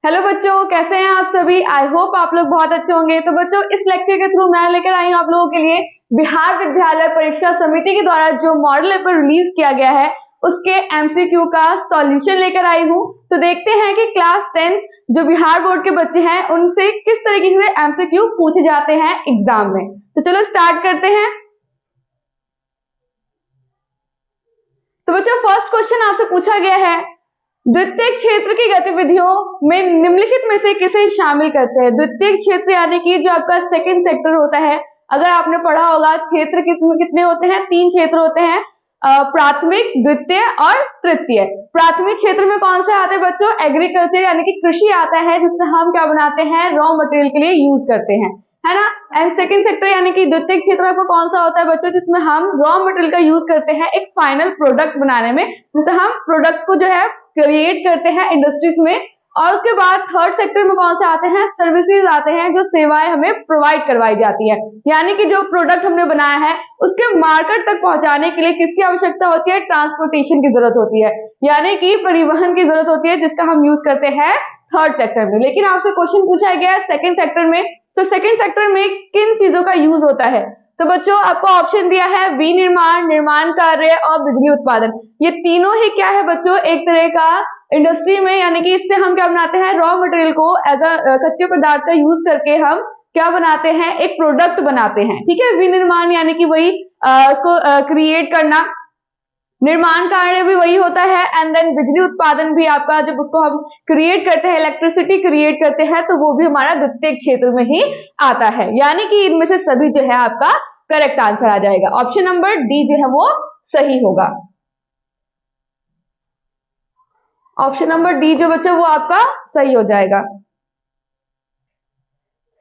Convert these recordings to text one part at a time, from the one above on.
Hello बच्चों, कैसे हैं आप सभी। आई होप आप लोग बहुत अच्छे होंगे। तो बच्चों, इस लेक्चर के थ्रू मैं लेकर आई हूँ आप लोगों के लिए बिहार विद्यालय परीक्षा समिति के द्वारा जो मॉडल पेपर रिलीज किया गया है उसके एमसीक्यू का सॉल्यूशन लेकर आई हूँ। तो देखते हैं कि क्लास 10 जो बिहार बोर्ड के बच्चे हैं उनसे किस तरीके से एमसीक्यू पूछे जाते हैं एग्जाम में। तो चलो स्टार्ट करते हैं। तो बच्चों, फर्स्ट क्वेश्चन आपसे पूछा गया है, द्वितीय क्षेत्र की गतिविधियों में निम्नलिखित में से किसे शामिल करते हैं। द्वितीय क्षेत्र यानी कि जो आपका सेकंड सेक्टर होता है। अगर आपने पढ़ा होगा क्षेत्र कितने होते हैं, 3 क्षेत्र होते हैं, प्राथमिक, द्वितीय और तृतीय। प्राथमिक क्षेत्र में कौन से आते हैं बच्चों, एग्रीकल्चर यानी कि कृषि आता है, जिससे हम क्या बनाते हैं, रॉ मटेरियल के लिए यूज करते हैं, है ना। एंड सेकंड सेक्टर यानी कि द्वितीय क्षेत्र आपको कौन सा होता है बच्चों, जिसमें हम रॉ मटेरियल का यूज करते हैं एक फाइनल प्रोडक्ट बनाने में, जिससे हम प्रोडक्ट को जो है क्रिएट करते हैं इंडस्ट्रीज में। और उसके बाद थर्ड सेक्टर में कौन से आते हैं, सर्विसेज आते हैं, जो सेवाएं हमें प्रोवाइड करवाई जाती है। यानी कि जो प्रोडक्ट हमने बनाया है उसके मार्केट तक पहुंचाने के लिए किसकी आवश्यकता होती है, ट्रांसपोर्टेशन की जरूरत होती है, यानी कि परिवहन की जरूरत होती है, जिसका हम यूज करते हैं थर्ड सेक्टर में। लेकिन आपसे क्वेश्चन पूछा गया है सेकंड सेक्टर में, तो सेकंड सेक्टर में किन चीजों का यूज होता है। तो बच्चों, आपको ऑप्शन दिया है विनिर्माण, निर्माण कार्य और बिजली उत्पादन। ये तीनों ही क्या है बच्चों, एक तरह का इंडस्ट्री में, यानी कि इससे हम क्या बनाते हैं, रॉ मटेरियल को एज अ कच्चे पदार्थ का यूज करके हम क्या बनाते हैं, एक प्रोडक्ट बनाते हैं। ठीक है, विनिर्माण यानी कि वही को क्रिएट करना, निर्माण कार्य भी वही होता है, एंड देन बिजली उत्पादन भी आपका, जब उसको हम क्रिएट करते हैं, इलेक्ट्रिसिटी क्रिएट करते हैं, तो वो भी हमारा द्वितीय क्षेत्र में ही आता है। यानी कि इनमें से सभी जो है आपका करेक्ट आंसर आ जाएगा। ऑप्शन नंबर डी जो है वो सही होगा। ऑप्शन नंबर डी जो बच्चा वो आपका सही हो जाएगा।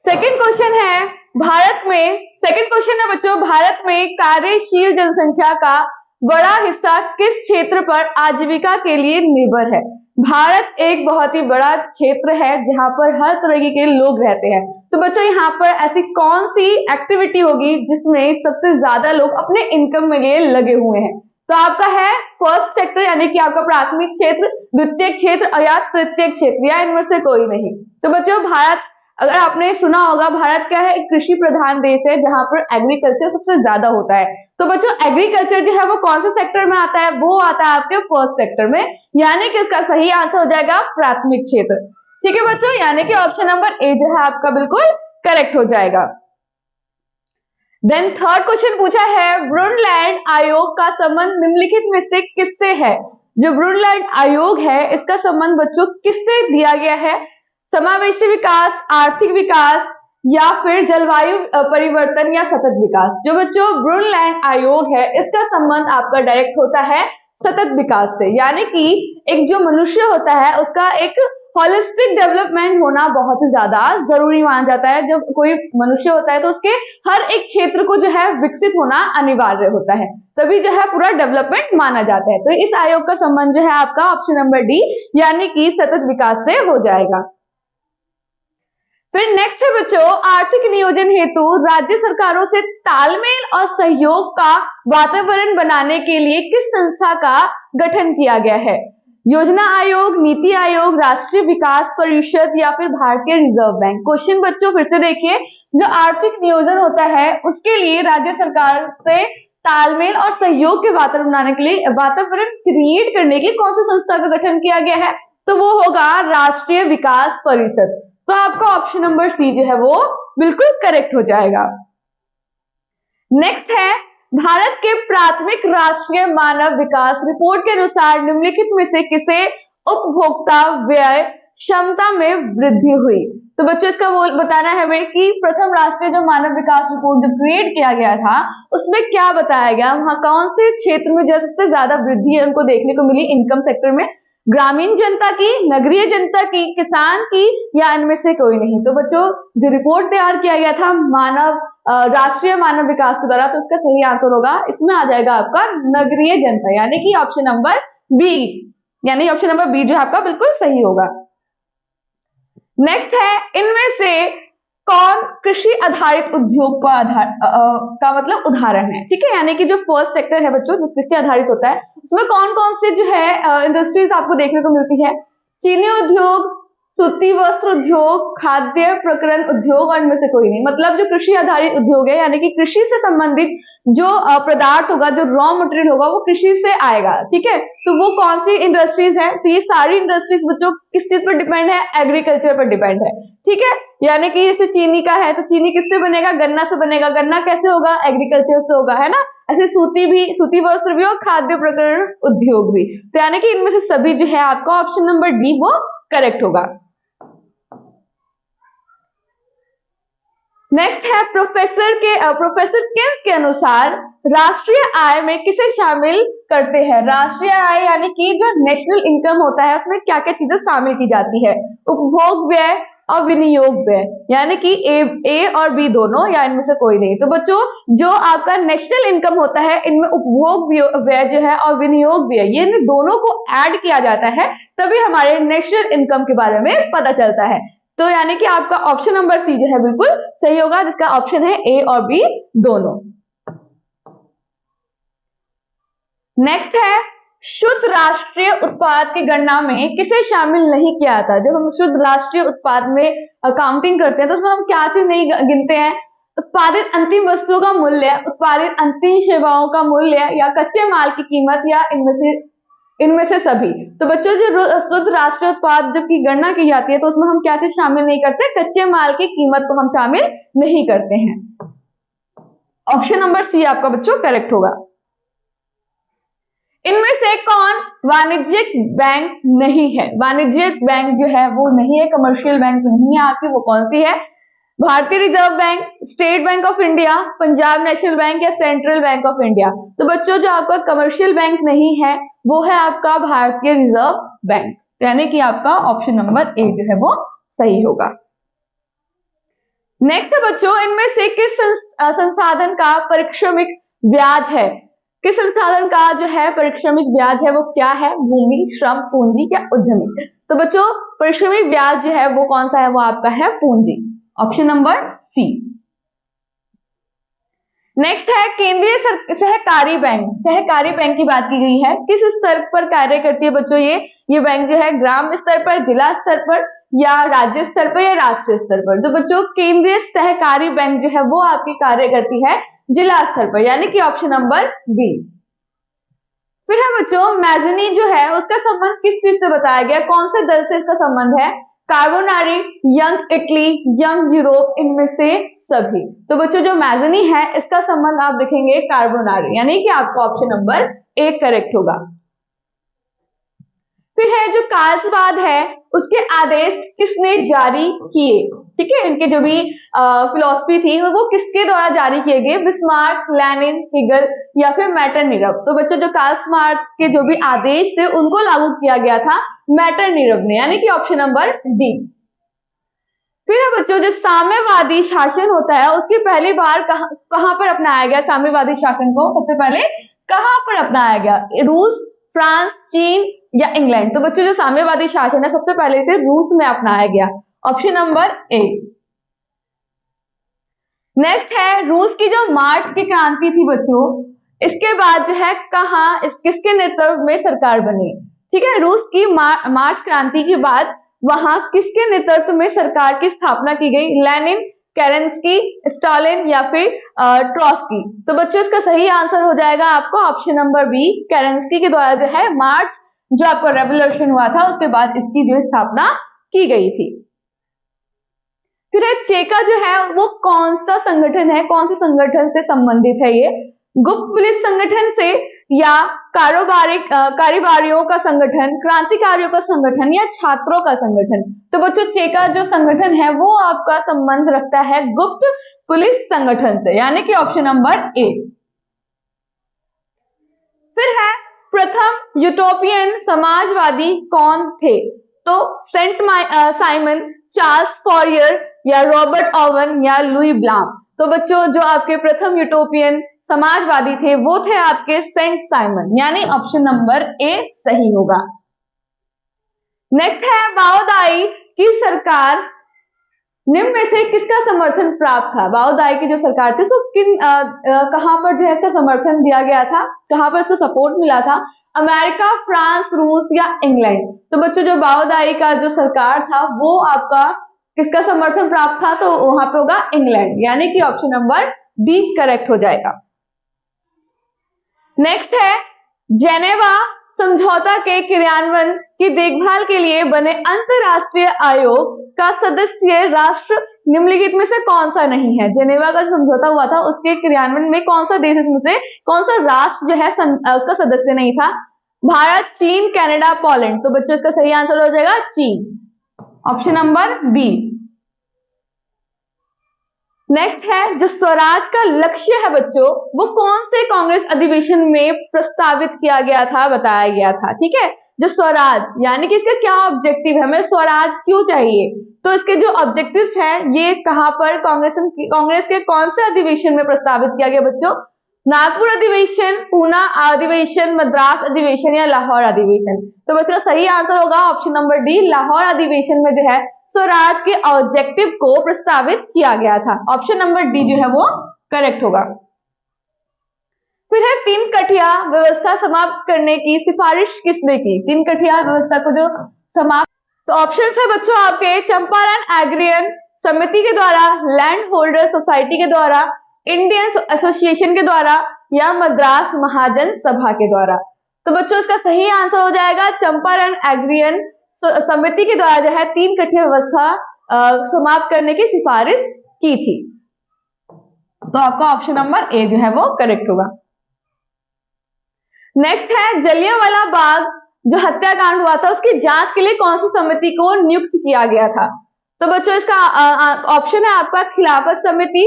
सेकंड क्वेश्चन है, भारत में, सेकंड क्वेश्चन है बच्चों, भारत में कार्यशील जनसंख्या का बड़ा हिस्सा किस क्षेत्र पर आजीविका के लिए निर्भर है। भारत एक बहुत ही बड़ा क्षेत्र है जहां पर हर तरह के लोग रहते हैं। तो बच्चों, यहाँ पर ऐसी कौन सी एक्टिविटी होगी जिसमें सबसे ज्यादा लोग अपने इनकम में लिए लगे हुए हैं। तो आपका है फर्स्ट सेक्टर यानी कि आपका प्राथमिक क्षेत्र, द्वितीय क्षेत्र या तृतीय क्षेत्र, या इनमें से कोई नहीं। तो बच्चों, भारत, अगर आपने सुना होगा, भारत क्या है, एक कृषि प्रधान देश है जहां पर एग्रीकल्चर सबसे ज्यादा होता है। तो बच्चों, एग्रीकल्चर जो है वो कौन से सेक्टर में आता है, वो आता है आपके फर्स्ट सेक्टर में, यानी कि इसका सही आंसर हो जाएगा प्राथमिक क्षेत्र। ठीक है बच्चों, यानी कि ऑप्शन नंबर ए जो है आपका बिल्कुल करेक्ट हो जाएगा। देन थर्ड क्वेश्चन पूछा है, ब्रूनलैंड आयोग का संबंध निम्नलिखित में से किससे है। जो ब्रूनलैंड आयोग है इसका संबंध बच्चों किससे दिया गया है, समावेशी विकास, आर्थिक विकास, या फिर जलवायु परिवर्तन या सतत विकास। जो बच्चों ब्रूनलैंड आयोग है इसका संबंध आपका डायरेक्ट होता है सतत विकास से, यानी कि एक जो मनुष्य होता है उसका एक होलिस्टिक डेवलपमेंट होना बहुत ही ज्यादा जरूरी माना जाता है। जब कोई मनुष्य होता है तो उसके हर एक क्षेत्र को जो है विकसित होना अनिवार्य होता है, तभी जो है पूरा डेवलपमेंट माना जाता है। तो इस आयोग का संबंध जो है आपका ऑप्शन नंबर डी यानी कि सतत विकास से हो जाएगा। फिर नेक्स्ट है बच्चों, आर्थिक नियोजन हेतु राज्य सरकारों से तालमेल और सहयोग का वातावरण बनाने के लिए किस संस्था का गठन किया गया है। योजना आयोग, नीति आयोग, राष्ट्रीय विकास परिषद या फिर भारतीय रिजर्व बैंक। क्वेश्चन बच्चों फिर से देखिए, जो आर्थिक नियोजन होता है उसके लिए राज्य सरकार से तालमेल और सहयोग के वातावरण बनाने के लिए, वातावरण क्रिएट करने के लिए कौन सी संस्था का गठन किया गया है, तो वो होगा राष्ट्रीय विकास परिषद। तो आपका ऑप्शन नंबर सी जो है वो बिल्कुल करेक्ट हो जाएगा। नेक्स्ट है, भारत के प्राथमिक राष्ट्रीय मानव विकास रिपोर्ट के अनुसार निम्नलिखित में से किसे उपभोक्ता व्यय क्षमता में वृद्धि हुई। तो बच्चों, इसका वो बताना है हमें कि प्रथम राष्ट्रीय जो मानव विकास रिपोर्ट जो क्रिएट किया गया था उसमें क्या बताया गया, वहां कौन से क्षेत्र में सबसे ज्यादा वृद्धि है उनको देखने को मिली, इनकम सेक्टर में, ग्रामीण जनता की, नगरीय जनता की, किसान की, या इनमें से कोई नहीं। तो बच्चों, जो रिपोर्ट तैयार किया गया था राष्ट्रीय मानव विकास के द्वारा, तो उसका सही आंसर होगा, इसमें आ जाएगा आपका नगरीय जनता, यानी कि ऑप्शन नंबर बी, यानी ऑप्शन नंबर बी जो आपका बिल्कुल सही होगा। नेक्स्ट है, इनमें से कौन कृषि आधारित उद्योग का मतलब उदाहरण है। ठीक है, यानी कि जो फर्स्ट सेक्टर है बच्चों जो कृषि आधारित होता है उसमें कौन कौन से जो है इंडस्ट्रीज आपको देखने को मिलती है, चीनी उद्योग, सूती वस्त्र उद्योग, खाद्य प्रक्रम उद्योग और इनमें से कोई नहीं। मतलब जो कृषि आधारित उद्योग है यानी कि कृषि से संबंधित जो पदार्थ होगा, जो रॉ मटेरियल होगा वो कृषि से आएगा, ठीक है। तो वो कौन सी इंडस्ट्रीज है? तो ये सारी इंडस्ट्रीज बच्चों किस चीज पर डिपेंड है? एग्रीकल्चर पर डिपेंड है, ठीक है। यानी कि जैसे चीनी का है तो चीनी किससे बनेगा? गन्ना से बनेगा। गन्ना कैसे होगा? एग्रीकल्चर से होगा, है ना। ऐसे सूती वस्त्र भी और खाद्य प्रक्रम उद्योग भी। तो यानी कि इनमें से सभी जो है आपका ऑप्शन नंबर डी वो करेक्ट होगा। नेक्स्ट है प्रोफेसर किम्स के अनुसार राष्ट्रीय आय में किसे शामिल करते हैं? राष्ट्रीय आय यानी कि जो नेशनल इनकम होता है उसमें क्या क्या चीजें शामिल की जाती है? उपभोग व्यय और विनियोग व्यय, यानी कि ए और बी दोनों या इनमें से कोई नहीं। तो बच्चों जो आपका नेशनल इनकम होता है इनमें उपभोग व्यय जो है और विनियोग व्यय, ये इन दोनों को ऐड किया जाता है तभी हमारे नेशनल इनकम के बारे में पता चलता है। तो यानी कि आपका ऑप्शन नंबर सी जो है बिल्कुल सही होगा, जिसका ऑप्शन है ए और बी दोनों। नेक्स्ट है शुद्ध राष्ट्रीय उत्पाद की गणना में किसे शामिल नहीं किया था? जब हम शुद्ध राष्ट्रीय उत्पाद में अकाउंटिंग करते हैं तो उसमें हम क्या चीज नहीं गिनते हैं? उत्पादित अंतिम वस्तुओं का मूल्य, उत्पादित अंतिम सेवाओं का मूल्य या कच्चे माल की कीमत या इनमें से सभी। तो बच्चों जो शुद्ध राष्ट्रीय उत्पाद जब की गणना की जाती है तो उसमें हम क्या चीज शामिल नहीं करते? कच्चे माल की कीमत को हम शामिल नहीं करते हैं। ऑप्शन नंबर सी आपका बच्चों करेक्ट होगा। इनमें से कौन वाणिज्यिक बैंक नहीं है? वाणिज्यिक बैंक जो है वो नहीं है, कमर्शियल बैंक नहीं है आपकी, वो कौन सी है? भारतीय reserve bank, state bank of India, Punjab national bank या सेंट्रल बैंक ऑफ इंडिया। तो बच्चों जो आपका कमर्शियल बैंक नहीं है वो है आपका भारतीय रिजर्व बैंक, यानी कि आपका ऑप्शन नंबर ए जो है वो सही होगा। नेक्स्ट है बच्चों इनमें से किस संसाधन का पारिश्रमिक ब्याज है? किस संसाधन का जो है पारिश्रमिक ब्याज है वो क्या है? भूमि, श्रम, पूंजी या उद्यमी। तो बच्चों पारिश्रमिक ब्याज जो है वो कौन सा है? वो आपका है पूंजी, ऑप्शन नंबर सी। नेक्स्ट है केंद्रीय सहकारी बैंक। सहकारी बैंक की बात की गई है, किस स्तर पर कार्य करती है बच्चों? ये बैंक जो है ग्राम स्तर पर, जिला स्तर पर या राज्य स्तर पर या राष्ट्रीय स्तर पर? तो बच्चों केंद्रीय सहकारी बैंक जो है वो आपकी कार्य करती है जिला स्तर पर, यानी कि ऑप्शन नंबर बी। फिर है बच्चों मैजनी जो है उसका संबंध किस चीज से बताया गया? कौन से दल से इसका संबंध है? Carbonari, young Italy, young Europe, इनमें से सभी। तो बच्चों जो मैजनी है इसका संबंध आप देखेंगे कार्बोनारी, यानी कि आपका ऑप्शन नंबर ए करेक्ट होगा। फिर है जो कार्लसबाद है उसके आदेश किसने जारी किए? ठीक है, इनके जो भी फिलॉसफी थी वो किसके द्वारा जारी किए गए? बिस्मार्क, लेनिन, हिगल या फिर मैटरनिरव। तो बच्चों जो कार्लसबाद के जो भी आदेश थे उनको लागू किया गया था मैटरनिरव ने, यानी कि ऑप्शन नंबर डी। फिर है बच्चों जो साम्यवादी शासन होता है उसकी पहली बार कहां पर अपनाया गया? साम्यवादी शासन को सबसे पहले कहां पर अपनाया गया? रूस, फ्रांस, चीन या इंग्लैंड? तो बच्चों जो साम्यवादी शासन है सबसे पहले से रूस में अपनाया गया, ऑप्शन नंबर ए। नेक्स्ट है रूस की जो मार्च की क्रांति थी बच्चों, इसके बाद जो है कहां किसके नेतृत्व में सरकार बनी? ठीक है, रूस की मार्च क्रांति के बाद वहां किसके नेतृत्व में सरकार की स्थापना की गई? लेनिन, केरेंस्की, स्टालिन या फिर ट्रॉट्स्की? तो बच्चों इसका सही आंसर हो जाएगा आपको ऑप्शन नंबर बी, केरेंस्की के द्वारा जो है मार्च जो आपका रेवोल्यूशन हुआ था उसके बाद इसकी जो स्थापना की गई थी। फिर चेका जो है वो कौन सा संगठन है? कौन से संगठन से संबंधित है? ये गुप्त पुलिस संगठन से या कारोबारियों का संगठन, क्रांतिकारियों का संगठन या छात्रों का संगठन? तो बच्चों चेका जो संगठन है वो आपका संबंध रखता है गुप्त पुलिस संगठन से, यानी कि ऑप्शन नंबर ए। फिर है प्रथम यूटोपियन समाजवादी कौन थे? तो सेंट साइमन, चार्ल्स फॉरियर या रॉबर्ट ओवन या लुई ब्लांक? तो बच्चों जो आपके प्रथम यूटोपियन समाजवादी थे वो थे आपके सेंट साइमन, यानी ऑप्शन नंबर ए सही होगा। नेक्स्ट है माओवादी की सरकार निम्न में से किसका समर्थन प्राप्त था? माओवादी की जो सरकार थी तो कहां पर जो है इसका समर्थन दिया गया था, कहां पर इसको सपोर्ट मिला था? अमेरिका, फ्रांस, रूस या इंग्लैंड? तो बच्चों जो बाओदाई का जो सरकार था वो आपका किसका समर्थन प्राप्त था? तो वहां पे होगा इंग्लैंड, यानी कि ऑप्शन नंबर डी करेक्ट हो जाएगा। नेक्स्ट है जेनेवा समझौता के क्रियान्वयन की देखभाल के लिए बने अंतरराष्ट्रीय आयोग का सदस्य राष्ट्र निम्नलिखित में से कौन सा नहीं है? जेनेवा का समझौता हुआ था उसके क्रियान्वयन में कौन सा देश इसमें से कौन सा राष्ट्र जो है उसका सदस्य नहीं था? भारत, चीन, कनाडा, पोलैंड। तो बच्चों इसका सही आंसर हो जाएगा चीन, ऑप्शन नंबर बी। नेक्स्ट है जो स्वराज का लक्ष्य है बच्चों वो कौन से कांग्रेस अधिवेशन में प्रस्तावित किया गया था, बताया गया था? ठीक है, जो स्वराज यानी कि इसका क्या ऑब्जेक्टिव है, हमें स्वराज क्यों चाहिए? तो इसके जो ऑब्जेक्टिव्स हैं ये कहां पर कांग्रेस के कौन से अधिवेशन में प्रस्तावित किया गया बच्चों? नागपुर अधिवेशन, पूना अधिवेशन, मद्रास अधिवेशन या लाहौर अधिवेशन? तो बच्चों सही आंसर होगा ऑप्शन नंबर डी, लाहौर अधिवेशन में जो है स्वराज के ऑब्जेक्टिव को प्रस्तावित किया गया था। ऑप्शन नंबर डी जो है वो करेक्ट होगा। फिर है तीन कठिया व्यवस्था समाप्त करने की सिफारिश किसने की? तीन कठिया व्यवस्था को जो समाप्त, तो ऑप्शन है बच्चों आपके चंपारण एग्रियन समिति के द्वारा, लैंड होल्डर सोसाइटी के द्वारा, इंडियन एसोसिएशन के द्वारा या मद्रास महाजन सभा के द्वारा? तो बच्चों इसका सही आंसर हो जाएगा चंपारण एग्रियन समिति के द्वारा जो है तीन कठिया व्यवस्था समाप्त करने की सिफारिश की थी। तो आपका ऑप्शन नंबर ए जो है वो करेक्ट होगा। नेक्स्ट है जलियांवाला बाग जो हत्याकांड हुआ था उसकी जांच के लिए कौन सी समिति को नियुक्त किया गया था? तो बच्चों इसका ऑप्शन है आपका खिलाफत समिति,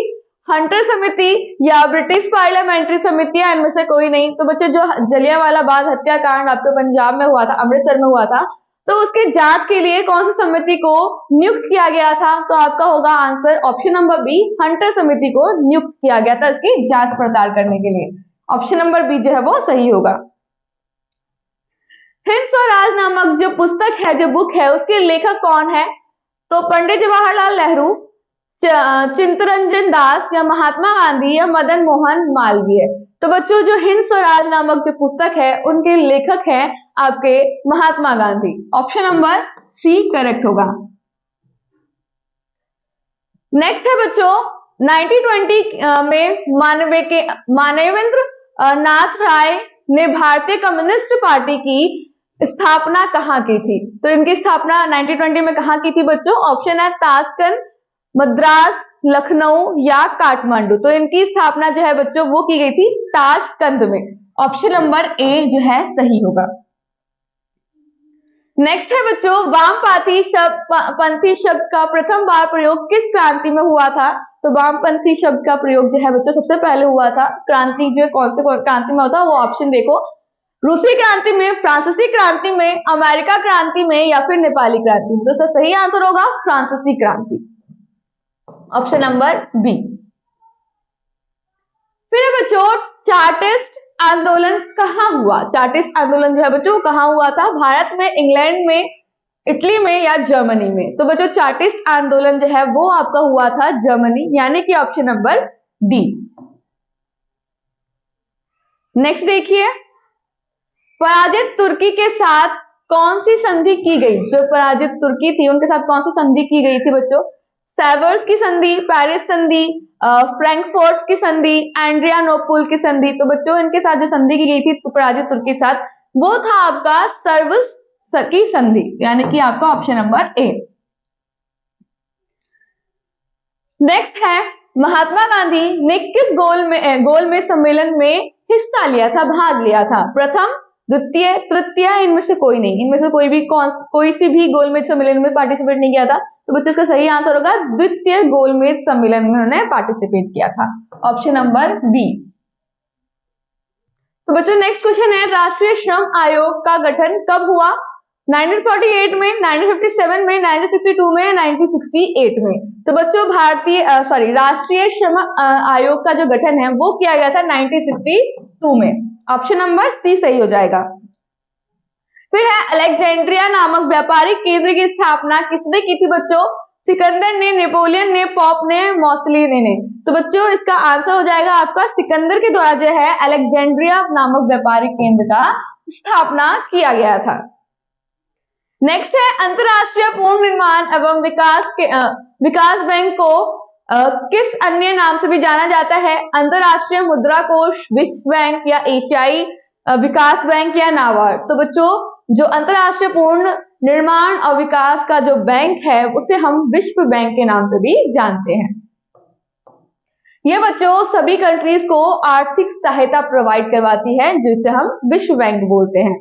हंटर समिति या ब्रिटिश पार्लियामेंट्री समिति या इनमें से कोई नहीं। तो बच्चों जो जलियांवाला बाग हत्याकांड आपके पंजाब में हुआ था, अमृतसर में हुआ था, तो उसके जांच के लिए कौन सी समिति को नियुक्त किया गया था? तो आपका होगा answer option number B, Hunter समिति को नियुक्त किया गया था इसकी जांच पड़ताल करने के लिए। ऑप्शन नंबर बी जो है वो सही होगा। हिंद स्वराज नामक जो पुस्तक है, जो बुक है, उसके लेखक कौन है? तो पंडित जवाहरलाल नेहरू, चित्तरंजन दास या महात्मा गांधी या मदन मोहन मालवीय? तो बच्चों जो हिंद स्वराज नामक जो पुस्तक है उनके लेखक हैं आपके Mahatma Gandhi. Option number C correct होगा। नेक्स्ट है बच्चों 1920 में मानवेंद्र नाथ राय ने भारतीय कम्युनिस्ट पार्टी की स्थापना कहां की थी? तो इनकी स्थापना 1920 में कहां की थी बच्चों? ऑप्शन है ताशकंद, मद्रास, लखनऊ या काठमांडू? तो इनकी स्थापना जो है बच्चों वो की गई थी ताशकंद में। ऑप्शन नंबर ए जो है सही होगा। नेक्स्ट है बच्चों वामपंथी शब्द का प्रथम बार प्रयोग किस क्रांति में हुआ था? तो वामपंथी शब्द का प्रयोग जो है बच्चों सबसे पहले हुआ था क्रांति जो कौन से क्रांति में होता है वो ऑप्शन देखो, रूसी क्रांति में, फ्रांसीसी क्रांति में, अमेरिका क्रांति में या फिर नेपाली क्रांति में? तो इसका सही आंसर होगा फ्रांसीसी क्रांति, ऑप्शन नंबर बी। फिर बच्चों चार्टिस्ट आंदोलन कहां हुआ? चार्टिस्ट आंदोलन जो है बच्चों कहां हुआ था? भारत में, इंग्लैंड में, इटली में या जर्मनी में? तो बच्चों चार्टिस्ट आंदोलन जो है वो आपका हुआ था जर्मनी, यानी कि ऑप्शन नंबर डी। नेक्स्ट देखिए पराजित तुर्की के साथ कौन सी संधि की गई? जो पराजित तुर्की थी उनके साथ कौन सी संधि की गई थी बच्चों? सेवर्स की संधि, पेरिस संधि, फ्रैंकफर्ट की संधि, एड्रियानोपल की संधि? तो बच्चों इनके साथ जो संधि की गई थी पराजित तुर्की के साथ वो था आपका सर्वस की संधि, यानी कि आपका ऑप्शन नंबर ए। नेक्स्ट है महात्मा गांधी ने किस गोलमेज सम्मेलन में हिस्सा लिया था, भाग लिया था? प्रथम, द्वितीय, तृतीय, इनमें से कोई नहीं, इनमें से कोई सी भी गोलमेज सम्मेलन में पार्टिसिपेट नहीं किया था। तो बच्चों इसका सही आंसर होगा द्वितीय गोलमेज सम्मेलन में उन्होंने पार्टिसिपेट किया था, ऑप्शन नंबर बी। तो बच्चों नेक्स्ट क्वेश्चन है राष्ट्रीय श्रम आयोग का गठन कब हुआ? 1948 में, 1957 में, 1962 में, 1968 में? तो बच्चों राष्ट्रीय श्रम आयोग का जो गठन है वो किया गया था 1962 में, ऑप्शन नंबर सी सही हो जाएगा। फिर है अलेक्जेंड्रिया नामक व्यापारिक केंद्र की स्थापना किसने की थी बच्चों? सिकंदर ने, नेपोलियन ने, पॉप ने, मौसोलिनी ने? तो बच्चों इसका आंसर हो जाएगा आपका सिकंदर के द्वारा जो है अलेक्जेंड्रिया नामक व्यापारिक केंद्र का स्थापना किया गया था। नेक्स्ट है अंतरराष्ट्रीय पूर्ण निर्माण एवं विकास बैंक को किस अन्य नाम से भी जाना जाता है? अंतरराष्ट्रीय मुद्रा कोष, विश्व बैंक या एशियाई विकास बैंक या नाबार्ड। तो बच्चों जो अंतरराष्ट्रीय पूर्ण निर्माण और विकास का जो बैंक है उसे हम विश्व बैंक के नाम से भी जानते हैं। ये बच्चों सभी कंट्रीज को आर्थिक सहायता प्रोवाइड करवाती है जिसे हम विश्व बैंक बोलते हैं।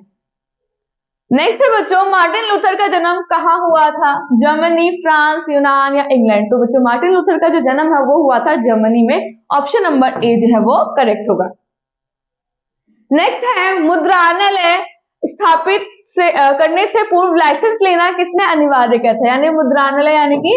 नेक्स्ट है बच्चों मार्टिन लूथर का जन्म कहाँ हुआ था? जर्मनी, फ्रांस, यूनान या इंग्लैंड। तो बच्चों मार्टिन लूथर का जो जन्म है वो हुआ था जर्मनी में। ऑप्शन नंबर ए जो है वो करेक्ट होगा। नेक्स्ट है मुद्रणालय स्थापित करने से पूर्व लाइसेंस लेना किसने अनिवार्य किया था? यानी मुद्रणालय यानी कि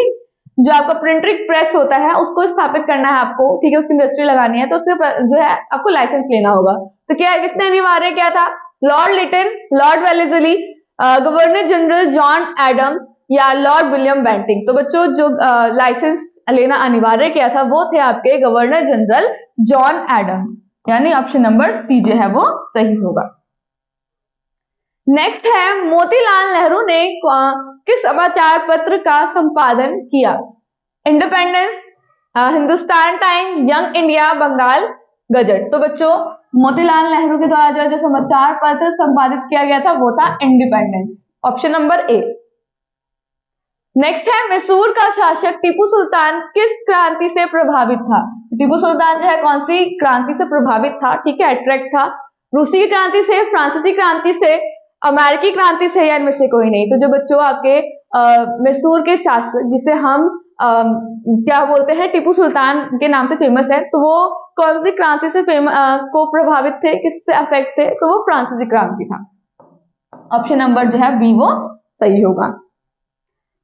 जो आपका प्रिंटिंग प्रेस होता है उसको स्थापित करना है आपको, ठीक है, उसकी इंडस्ट्री लगानी है तो उसके जो है आपको लाइसेंस लेना होगा। तो क्या किसने अनिवार्य किया था? Lord Lytton, Lord Wellesley, governor general John Adams या लॉर्ड विलियम बेंटिंग। तो बच्चों जो लाइसेंस लेना अनिवार्य किया था वो थे आपके गवर्नर जनरल जॉन एडम्स, यानी ऑप्शन नंबर सी जो है वो सही होगा। नेक्स्ट है मोतीलाल नेहरू ने किस समाचार पत्र का संपादन किया? Independence, Hindustan Time, Young India, Bengal Gazette. तो बच्चों मोतीलाल नेहरू के द्वारा जो समाचार पत्र संपादित किया गया था वो था independence, option number A. Next है मैसूर का शासक टीपू सुल्तान किस क्रांति से प्रभावित था? टीपू सुल्तान जो है कौन सी क्रांति से प्रभावित था? ठीक है, अट्रैक्ट था रूसी की क्रांति से, फ्रांसीसी क्रांति से, अमेरिकी क्रांति से या इनमें से कोई नहीं। तो जो बच्चों आपके मैसूर के शासक जिसे हम क्या बोलते हैं टीपू सुल्तान के नाम से फेमस है, तो वो कौन सी क्रांति से को प्रभावित थे, किससे अफेक्ट थे? तो वो फ्रांसीसी क्रांति था। ऑप्शन नंबर जो है बी वो सही होगा।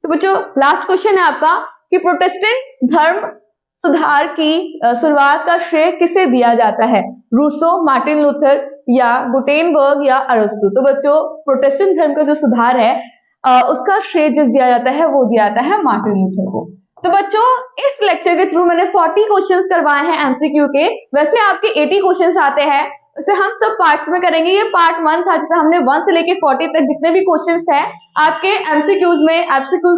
तो बच्चों लास्ट क्वेश्चन है आपका कि प्रोटेस्टेंट धर्म सुधार की शुरुआत का श्रेय किसे दिया जाता है? रूसो, मार्टिन लूथर या गुटेनबर्ग या अरस्तु। तो बच्चों प्रोटेस्टेंट धर्म का जो सुधार है उसका श्रेय जो दिया जाता है वो दिया जाता है मार्टिन लूथर को। तो बच्चों इस लेक्चर के थ्रू मैंने 40 क्वेश्चंस करवाए हैं एमसीक्यू के। वैसे आपके 80 क्वेश्चंस आते हैं, उसे हम सब पार्ट्स में करेंगे। ये पार्ट 1 था जिसे हमने 1 से लेके 40 तक जितने भी क्वेश्चंस हैं आपके एमसीक्यूज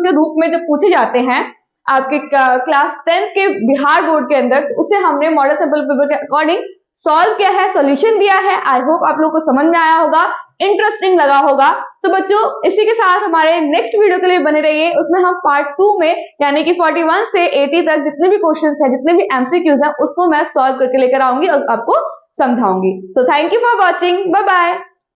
के रूप में जो पूछे जाते हैं आपके क्लास 10 के बिहार बोर्ड के अंदर, तो उसे हमने मॉडल सैंपल पेपर के अकॉर्डिंग सॉल्व किया है, सॉल्यूशन दिया है। आई होप आप लोगों को समझ में आया होगा, इंटरेस्टिंग लगा होगा। तो बच्चों इसी के साथ हमारे नेक्स्ट वीडियो के लिए बने रहिए। उसमें हम पार्ट 2 में यानी कि 41 से 80 तक जितने भी क्वेश्चंस हैं, जितने भी एमसीक्यूज हैं, उसको मैं सॉल्व करके लेकर आऊंगी और आपको समझाऊंगी। तो thank you for watching, bye bye.